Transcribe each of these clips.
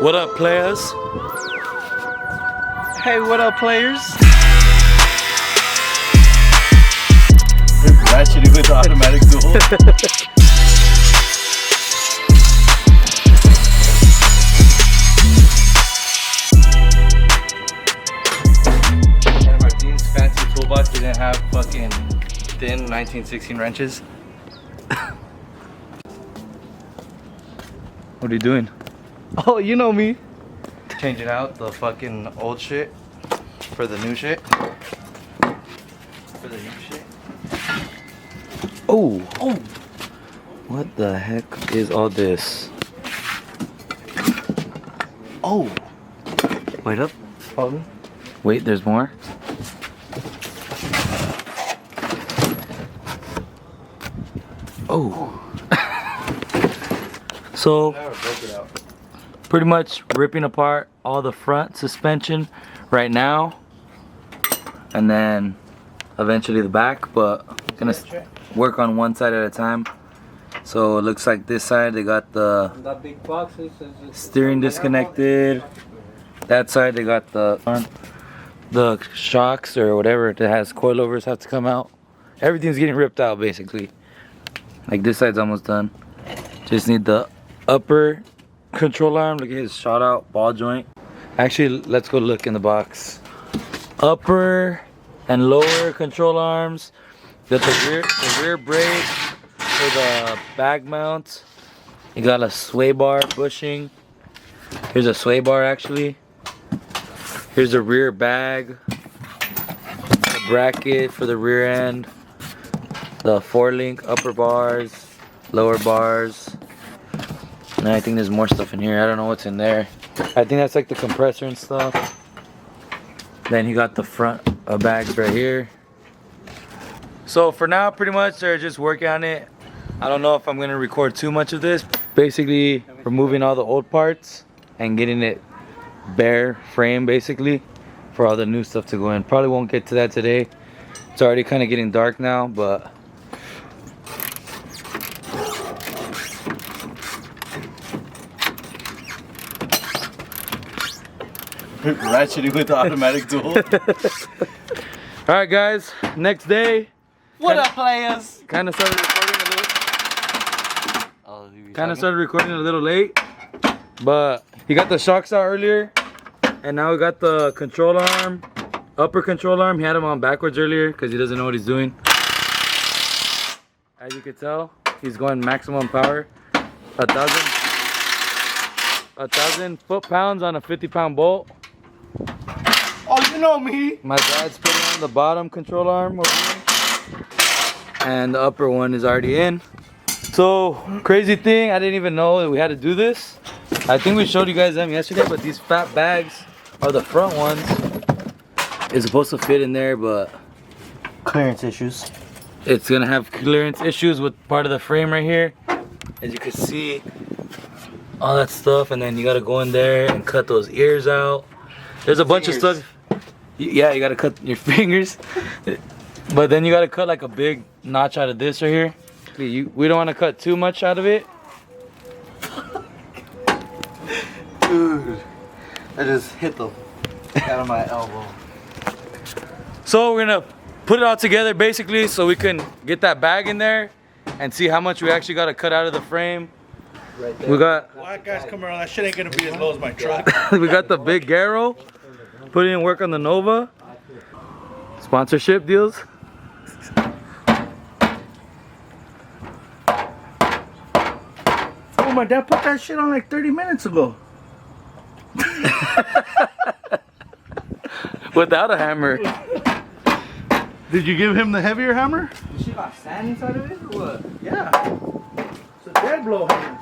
What up, players? Hey, what up, players? Ratcheting with the automatic tool. And Martin's fancy toolbox didn't have fucking thin 1916 wrenches. What are you doing? Oh, you know me. Changing out the fucking old shit for the new shit. For the new shit. Oh, oh. What the heck is all this? Oh. Wait up. Hold on. Wait, there's more. Oh. So, pretty much ripping apart all the front suspension right now, and then eventually the back, but gonna work on one side at a time. So it looks like this side they got the steering disconnected. That side they got the shocks or whatever that has coilovers have to come out. Everything's getting ripped out basically. Like this side's almost done. Just need the upper control arm. Look at his shot out ball joint. Actually, let's go look in the box. Upper and lower control arms. Got the rear brake for the bag mount. You got a sway bar bushing. Here's a sway bar actually. Here's the rear bag. The bracket for the rear end. The 4-link upper bars, lower bars. And I think there's more stuff in here. I don't know what's in there. I think that's like the compressor and stuff. Then he got the front bags right here. So for now, pretty much they're just working on it. I don't know if I'm gonna record too much of this. Basically, removing all the old parts and getting it bare frame basically for all the new stuff to go in. Probably won't get to that today. It's already kind of getting dark now, but Ratcheting with the automatic tool. Alright guys, next day. What up, players? Kind of started recording a little late, but he got the shocks out earlier, and now we got the control arm, upper control arm. He had him on backwards earlier because he doesn't know what he's doing. As you can tell, he's going maximum power, 1,000 foot-pounds on a 50-pound bolt. Oh, you know me. My dad's putting on the bottom control arm over here, and the upper one is already in. So, crazy thing, I didn't even know that we had to do this. I think we showed you guys them yesterday, but these fat bags are the front ones. It's supposed to fit in there, but Clearance issues. it's gonna have clearance issues with part of the frame right here. As you can see, all that stuff, and then you gotta go in there and cut those ears out. There's a bunch of stuff. Yeah, you gotta cut your fingers. But then you gotta cut like a big notch out of this right here. We don't want to cut too much out of it. Dude, I just hit the out of my elbow. So we're gonna put it all together basically so we can get that bag in there and see how much we actually gotta cut out of the frame. Right there. We got Black guys come around, that shit ain't gonna be as low as my truck. we got the big Garo, putting in work on the Nova. Sponsorship deals. Oh, my dad put that shit on like 30 minutes ago. Without a hammer. Did you give him the heavier hammer? You see got sand inside of it or what? Yeah. It's a dead blow hammer.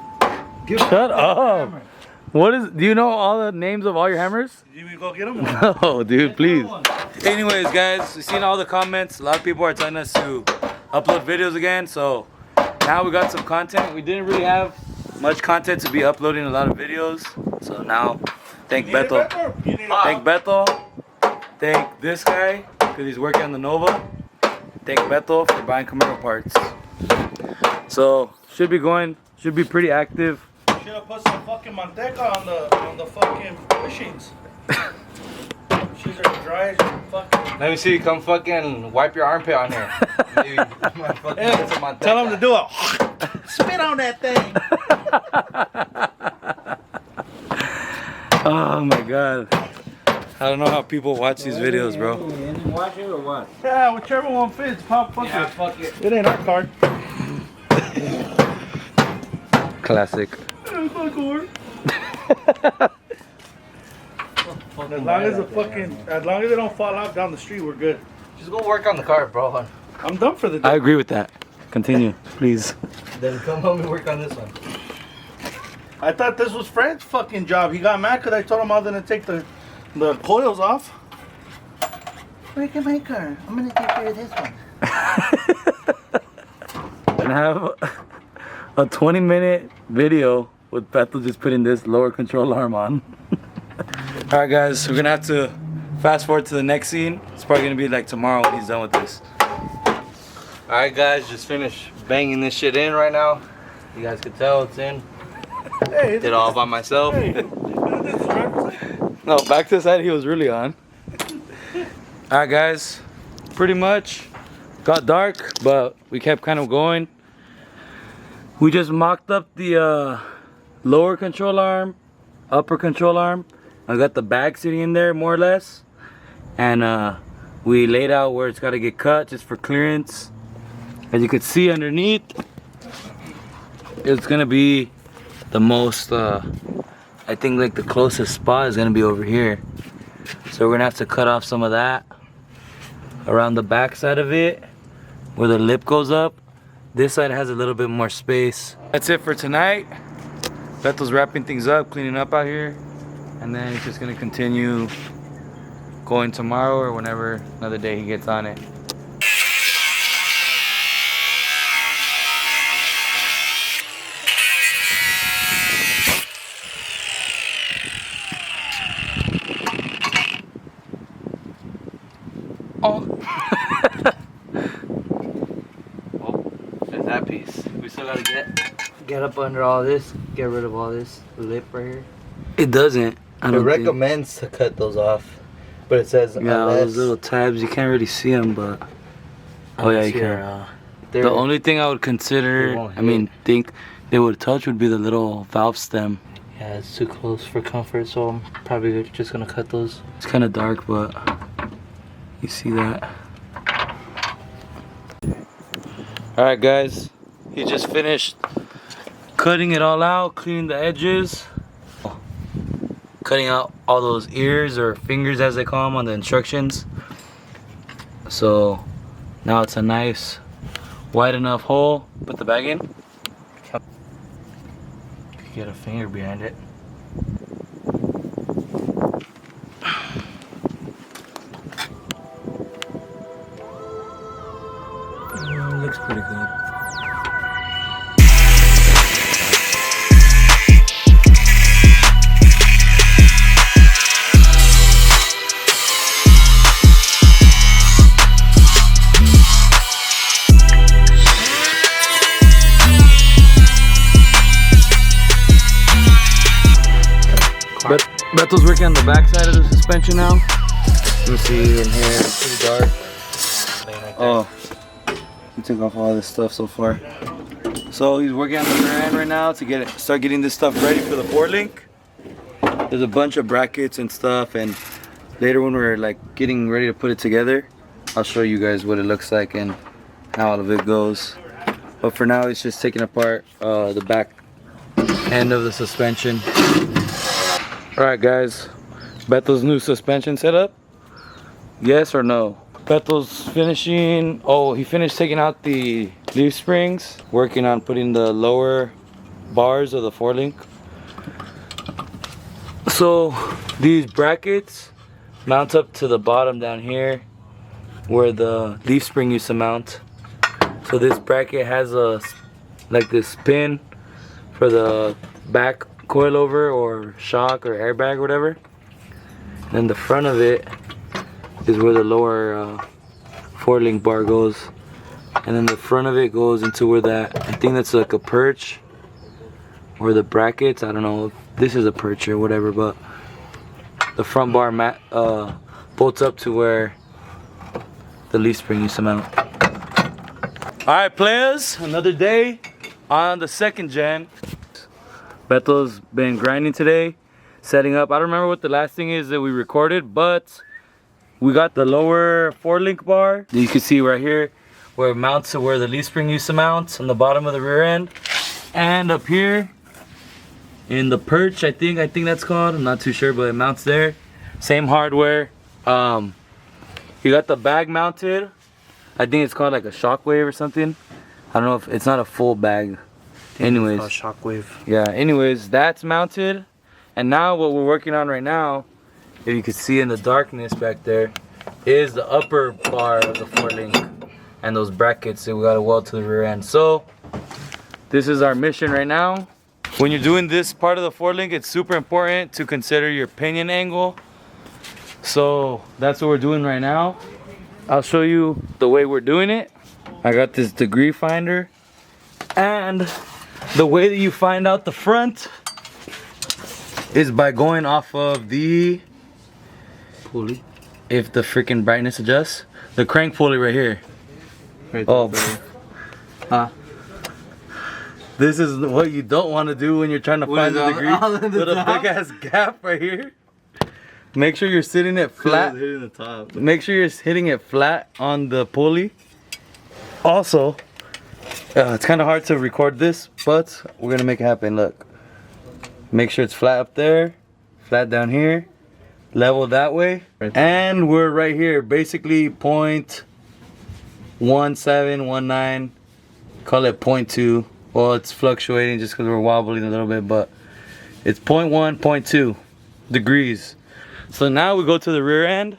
Shut up. What is, do you know all the names of all your hammers? Did you go get him? No, dude, please. Anyways, guys, we've seen all the comments. A lot of people are telling us to upload videos again, so now we got some content. We didn't really have much content to be uploading a lot of videos, so now thank Beto. Thank Beto. Thank this guy because he's working on the Nova. Thank Beto for buying Camaro parts. So should be pretty active. Should have put some fucking manteca on the fucking bushings. Shoes are dry as fucking. Let me see you come fucking wipe your armpit on here. Maybe hey, tell him to do it. Spit on that thing. Oh my god. I don't know how people watch these videos, bro. Watch it or what? Yeah, whichever one fits. Pop, fuck Yeah, it. fuck it. It ain't our card. Classic. It's my card. As long as they don't fall out down the street, we're good. Just go work on the car, bro. I'm done for the day. I agree with that. Continue, please. Then come home and work on this one. I thought this was Fred's fucking job. He got mad because I told him I was gonna take the coils off. Break in my car. I'm gonna take care of this one. And have a 20-minute video with Beto just putting this lower control arm on. Alright guys, we're gonna have to fast forward to the next scene. It's probably gonna be like tomorrow when he's done with this. Alright guys, just finished banging this shit in right now. You guys can tell it's in. Hey, Did it all by myself. hey, this is driver's side. No, back to the side he was really on. Alright guys, pretty much got dark, but we kept kind of going. We just mocked up the lower control arm, upper control arm. I got the bag sitting in there more or less. And we laid out where it's got to get cut just for clearance. As you could see underneath, it's going to be the most, I think like the closest spot is going to be over here. So we're going to have to cut off some of that around the back side of it where the lip goes up. This side has a little bit more space. That's it for tonight. Beto's wrapping things up, cleaning up out here. And then he's just gonna continue going tomorrow or whenever another day he gets on it. Oh. Well, there's that piece. We still gotta get up under all this, get rid of all this lip right here. It doesn't. I It don't think. recommends to cut those off, but it says Yeah, unless those little tabs, you can't really see them, but oh yeah, you can. The only thing I would They consider, won't I mean, think they would touch would be the little valve stem. Yeah, it's too close for comfort, so I'm probably just gonna cut those. It's kind of dark, but you see that. Alright guys, he just finished cutting it all out, cleaning the edges, cutting out all those ears or fingers as they call them on the instructions. So now it's a nice wide enough hole. Put the bag in. Get a finger behind it. Looks pretty good. Beto's working on the back side of the suspension now. You see in here, it's pretty dark. Oh, he took off all this stuff so far. So he's working on the rear end right now to start getting this stuff ready for the Ford Link. There's a bunch of brackets and stuff, and later when we're like getting ready to put it together, I'll show you guys what it looks like and how all of it goes. But for now, it's just taking apart the back end of the suspension. Alright guys, Beto's new suspension setup. Yes or no? Beto's finishing, he finished taking out the leaf springs, working on putting the lower bars of the Ford Link. So these brackets mount up to the bottom down here where the leaf spring used to mount. So this bracket has like this pin for the back coilover or shock or airbag or whatever. And then the front of it is where the lower Ford Link bar goes. And then the front of it goes into where that, I think that's like a perch or the brackets. I don't know if this is a perch or whatever, but the front bar bolts up to where the leaf spring used to mount. Alright players, another day on the 2nd gen. Beto's been grinding today, setting up. I don't remember what the last thing is that we recorded, but we got the lower 4-link bar that you can see right here where it mounts to where the leaf spring used to mount on the bottom of the rear end. And up here in the perch, I think that's called, I'm not too sure, but it mounts there. Same hardware. You got the bag mounted. I think it's called like a shockwave or something. I don't know if it's not a full bag. Anyways, it's called shockwave. Yeah, anyways, that's mounted. And now what we're working on right now, if you can see in the darkness back there, is the upper bar of the 4-link and those brackets that we gotta weld to the rear end. So this is our mission right now. When you're doing this part of the 4-link, it's super important to consider your pinion angle. So that's what we're doing right now. I'll show you the way we're doing it. I got this degree finder, and the way that you find out the front is by going off of the Pulley. If the freaking brightness adjusts, the crank pulley right here. Right Oh, this is what you don't want to do when you're trying to find the degree. With a big ass gap right here. Make sure you're sitting it flat. Hitting the top. Make sure you're hitting it flat on the pulley. Also, it's kind of hard to record this, but we're gonna make it happen. Look, make sure it's flat up there, flat down here, level that way, and we're right here, basically 0.1719. Call it 0.2. Well, it's fluctuating just because we're wobbling a little bit, but it's 0.1, 0.2 degrees. So now we go to the rear end.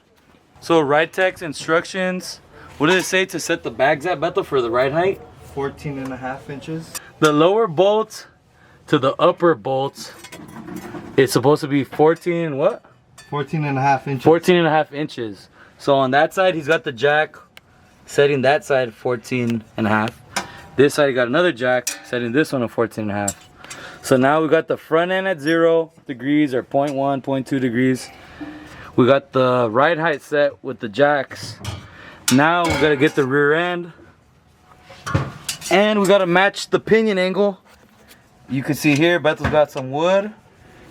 So Ridetech's instructions, what did it say to set the bags at, Beto, for the ride height? 14.5 inches. The lower bolt to the upper bolt is supposed to be 14 and what? 14.5 inches. 14.5 inches. So on that side, he's got the jack setting that side 14.5. This side, he got another jack setting this one at 14.5. So now we got the front end at 0 degrees or 0.1, 0.2 degrees. We got the ride height set with the jacks. Now we gotta get the rear end. And we gotta match the pinion angle. You can see here, Beto's got some wood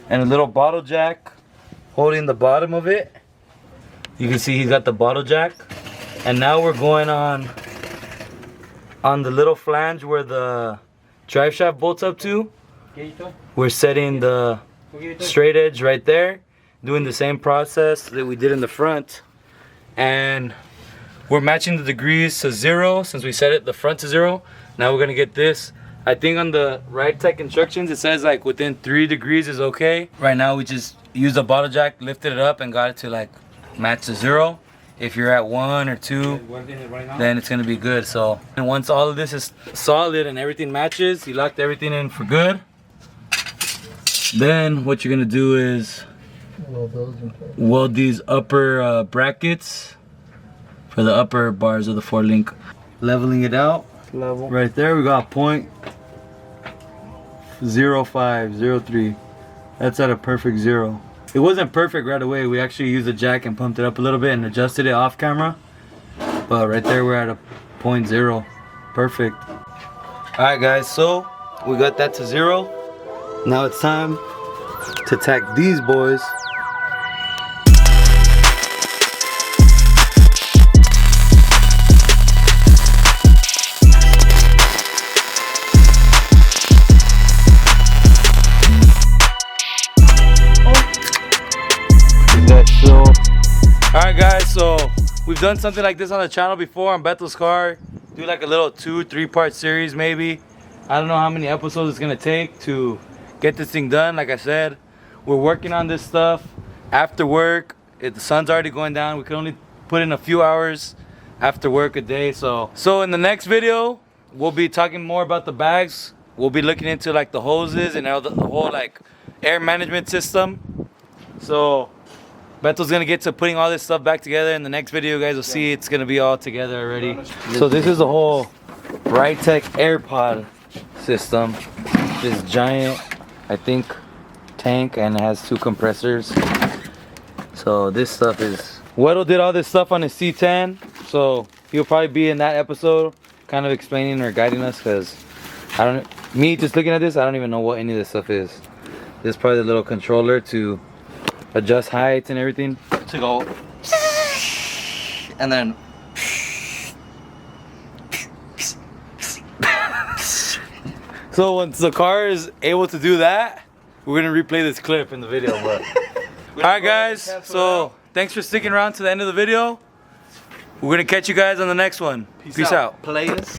and a little bottle jack holding the bottom of it. You can see he's got the bottle jack. And now we're going on the little flange where the drive shaft bolts up to. We're setting the straight edge right there, doing the same process that we did in the front, and we're matching the degrees to 0 since we set it the front to 0. Now we're gonna get this. I think on the Ridetech instructions it says like within 3 degrees is okay. Right now we just used a bottle jack, lifted it up, and got it to like match to 0. If you're at 1 or 2, then it's gonna be good. So, and once all of this is solid and everything matches, you locked everything in for good. Then what you're gonna do is weld these upper brackets for the upper bars of the 4-link. Leveling it out. Level. Right there we got 0.0503. That's at a perfect 0. It wasn't perfect right away. We actually used a jack and pumped it up a little bit and adjusted it off camera. But right there we're at a 0.0. Perfect. Alright guys, so we got that to 0. Now it's time to tack these boys. Alright guys, so we've done something like this on the channel before on Beto's car. Do like a little 2-3 part series maybe. I don't know how many episodes it's gonna take to get this thing done. Like I said, we're working on this stuff after work. The sun's already going down. We can only put in a few hours after work a day. So in the next video, we'll be talking more about the bags. We'll be looking into like the hoses and all the whole like air management system. So Beto's gonna get to putting all this stuff back together. In the next video, you guys will see it's gonna be all together already. So this is the whole Ridetech AirPod system. This giant I think, tank, and it has 2 compressors. So this stuff is... Weddle did all this stuff on his C10, so he'll probably be in that episode, kind of explaining or guiding us, because I don't... Me just looking at this, I don't even know what any of this stuff is. This is probably the little controller to adjust heights and everything. To go... And then... So once the car is able to do that, we're gonna replay this clip in the video. But alright guys, so thanks for sticking around to the end of the video. We're gonna catch you guys on the next one. Peace out. Players.